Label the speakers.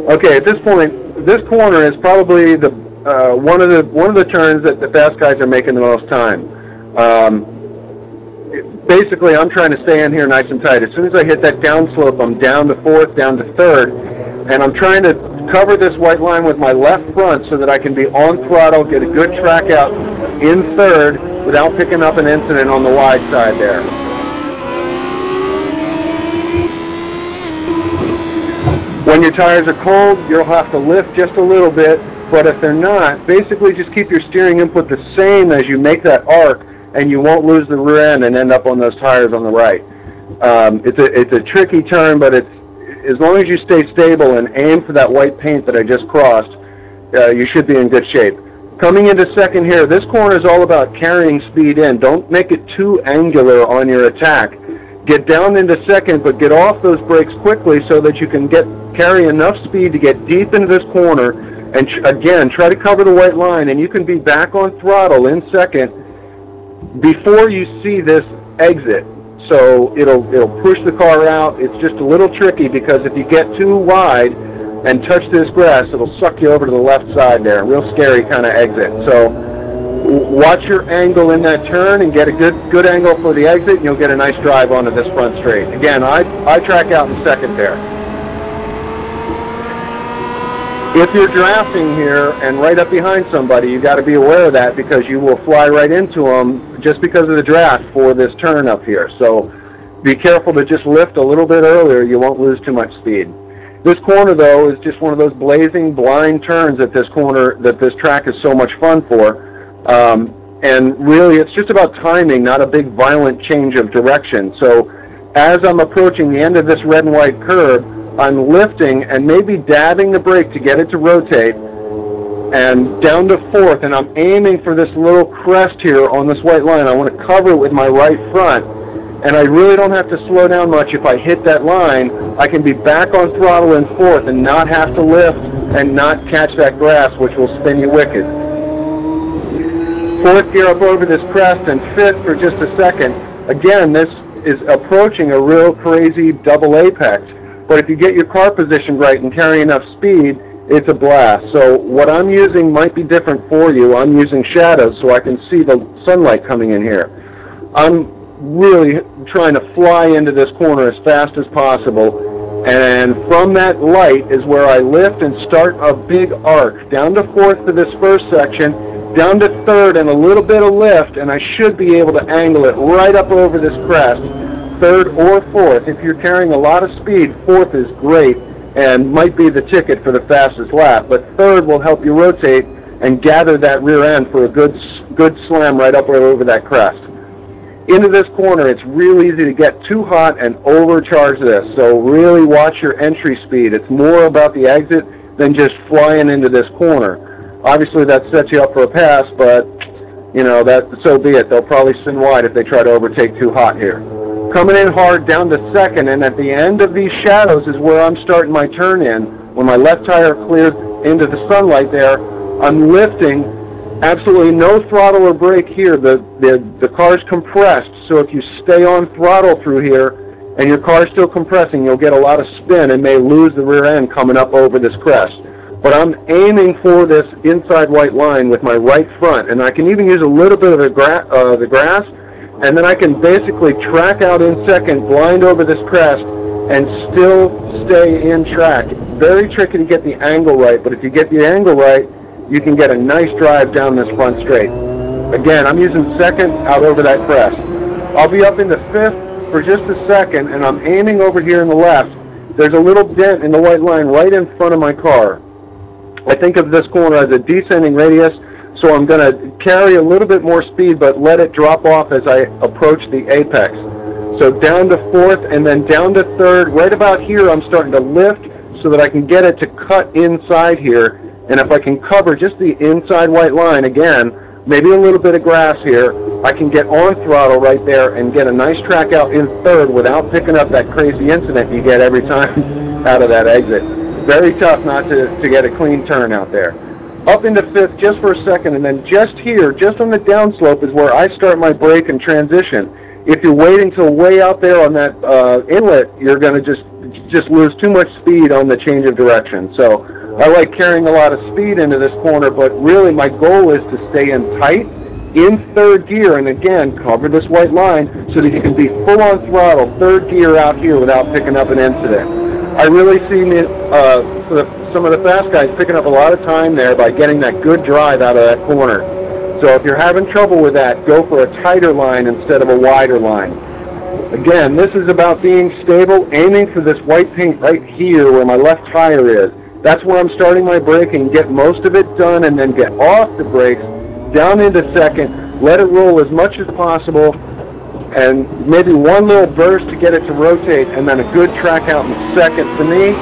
Speaker 1: Okay, at this point, this corner is probably the one of the turns that the fast guys are making the most time. Basically, I'm trying to stay in here nice and tight. As soon as I hit that downslope, I'm down to fourth, down to third, and I'm trying to cover this white line with my left front so that I can be on throttle, get a good track out in third without picking up an incident on the wide side there. When your tires are cold, you'll have to lift just a little bit, but if they're not, basically just keep your steering input the same as you make that arc, and you won't lose the rear end and end up on those tires on the right. It's a tricky turn, but as long as you stay stable and aim for that white paint that I just crossed, you should be in good shape. Coming into second here, this corner is all about carrying speed in. Don't make it too angular on your attack. Get down into second, but get off those brakes quickly so that you can carry enough speed to get deep into this corner, and again, try to cover the white line, and you can be back on throttle in second before you see this exit. So it'll push the car out. It's just a little tricky because if you get too wide and touch this grass, it'll suck you over to the left side there. Real scary kind of exit. So watch your angle in that turn and get a good angle for the exit, and you'll get a nice drive onto this front straight. Again, I track out in second there. If you're drafting here and right up behind somebody, you've got to be aware of that because you will fly right into them just because of the draft for this turn up here. So be careful to just lift a little bit earlier. You won't lose too much speed. This corner, though, is just one of those blazing blind turns at this corner that this track is so much fun for. And really, it's just about timing, not a big violent change of direction. So as I'm approaching the end of this red and white curve, I'm lifting and maybe dabbing the brake to get it to rotate, and down to fourth, and I'm aiming for this little crest here on this white line. I want to cover it with my right front, and I really don't have to slow down much. If I hit that line, I can be back on throttle in fourth and not have to lift and not catch that grass, which will spin you wicked. Fourth gear up over this crest, and fifth for just a second. Again, this is approaching a real crazy double apex. But if you get your car positioned right and carry enough speed, it's a blast. So what I'm using might be different for you. I'm using shadows so I can see the sunlight coming in here. I'm really trying to fly into this corner as fast as possible. And from that light is where I lift and start a big arc. Down to fourth for this first section, down to third and a little bit of lift, and I should be able to angle it right up over this crest. Third or fourth. If you're carrying a lot of speed, fourth is great and might be the ticket for the fastest lap, but third will help you rotate and gather that rear end for a good slam right up over that crest. Into this corner, it's real easy to get too hot and overcharge this, so really watch your entry speed. It's more about the exit than just flying into this corner. Obviously that sets you up for a pass, but you know, so be it. They'll probably spin wide if they try to overtake too hot here. Coming in hard down to second, and at the end of these shadows is where I'm starting my turn in. When my left tire clears into the sunlight there, I'm lifting, absolutely no throttle or brake here. The car's compressed, so if you stay on throttle through here and your car's still compressing, you'll get a lot of spin and may lose the rear end coming up over this crest. But I'm aiming for this inside white line with my right front, and I can even use a little bit of the grass, and then I can basically track out in second, blind over this crest, and still stay in track. Very tricky to get the angle right, but if you get the angle right, you can get a nice drive down this front straight. Again, I'm using second out over that crest. I'll be up into fifth for just a second, and I'm aiming over here in the left. There's a little dent in the white line right in front of my car. I think of this corner as a descending radius, so I'm going to carry a little bit more speed but let it drop off as I approach the apex. So down to fourth and then down to third. Right about here I'm starting to lift so that I can get it to cut inside here. And if I can cover just the inside white line again, maybe a little bit of grass here, I can get on throttle right there and get a nice track out in third without picking up that crazy incident you get every time out of that exit. Very tough not to get a clean turn out there. Up into fifth just for a second, and then just here, just on the downslope is where I start my brake and transition. If you're waiting till way out there on that inlet, you're going to just lose too much speed on the change of direction. So I like carrying a lot of speed into this corner, but really my goal is to stay in tight in third gear, and again, cover this white line so that you can be full on throttle, third gear out here without picking up an incident. I really see some of the fast guys picking up a lot of time there by getting that good drive out of that corner. So if you're having trouble with that, go for a tighter line instead of a wider line. Again, this is about being stable, aiming for this white paint right here where my left tire is. That's where I'm starting my braking, get most of it done, and then get off the brakes, down into second, let it roll as much as possible, and maybe one little burst to get it to rotate, and then a good track out in second for me.